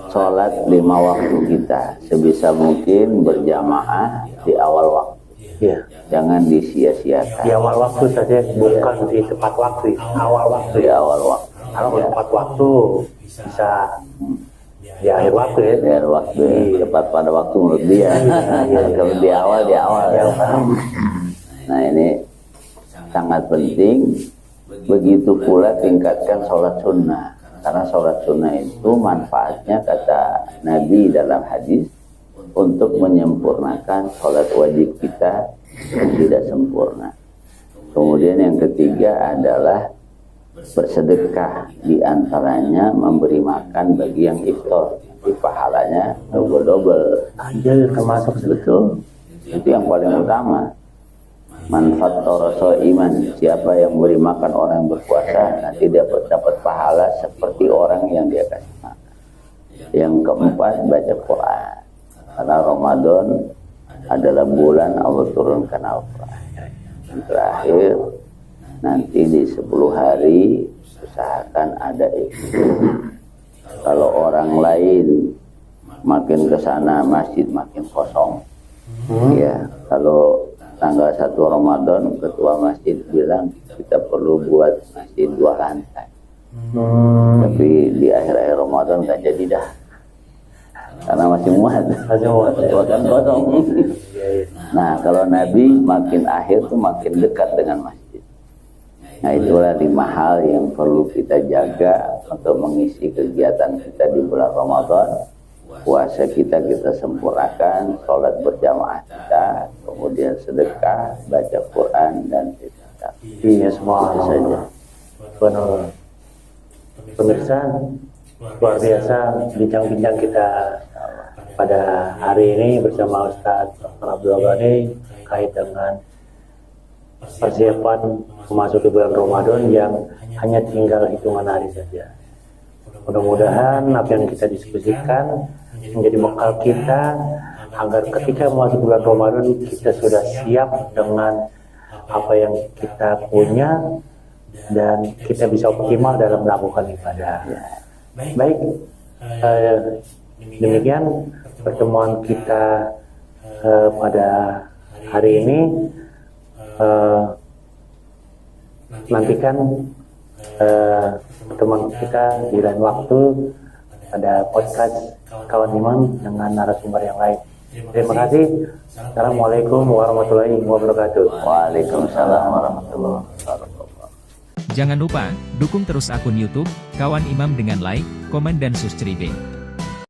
sholat 5 waktu kita sebisa mungkin berjamaah di awal waktu. Ya. Jangan disia-siakan. Di awal waktu saja, bukan di tepat waktu. Awal waktu. Di awal waktu. Kalau tepat waktu bisa di akhir waktu ya. Di akhir waktu, tepat pada waktu menurut dia. Kalau di awal. Nah ini sangat penting. Begitu pula tingkatkan sholat sunnah. Karena sholat sunnah itu manfaatnya kata Nabi dalam hadis untuk menyempurnakan sholat wajib kita yang tidak sempurna. Kemudian yang ketiga adalah bersedekah, diantaranya memberi makan bagi yang iftar. Jadi pahalanya double. Anjir termasuk betul. Itu yang paling utama. Manfaat toroso iman, siapa yang beri makan orang yang berpuasa nanti dapat pahala seperti orang yang dia kasih makan. Yang keempat baca Quran, karena Ramadan adalah bulan Allah turunkan Al-Quran. Yang terakhir nanti di 10 hari usahakan ada ikhtiar. Kalau orang lain makin ke sana masjid makin kosong, ya kalau tanggal 1 Ramadan ketua masjid bilang kita perlu buat masjid 2 lantai. Tapi di akhir-akhir Ramadan nggak jadi dah, karena masih muat kan kosong. Nah kalau Nabi makin akhir tuh makin dekat dengan masjid. Nah itulah 5 hal yang perlu kita jaga untuk mengisi kegiatan kita di bulan Ramadan. Puasa kita sempurnakan, sholat berjamaah kita, kemudian sedekah, baca Quran dan itikaf. Iya semua saja. Benar. Pemirsa, luar biasa bincang-bincang kita pada hari ini bersama Ustadz Abdul Ghani kait dengan persiapan memasuki bulan Ramadan yang hanya tinggal hitungan hari saja. Mudah-mudahan apa yang kita diskusikan menjadi bekal kita agar ketika memasuki bulan Ramadan kita sudah siap dengan apa yang kita punya dan kita bisa optimal dalam melakukan ibadah. Baik, demikian pertemuan kita pada hari ini. Nantikan pertemuan kita di lain waktu pada podcast Kawan Imam dengan narasumber yang lain. Terima kasih. Assalamualaikum warahmatullahi wabarakatuh. Waalaikumsalam warahmatullahi wabarakatuh. Jangan lupa dukung terus akun YouTube Kawan Imam dengan like, komen dan subscribe.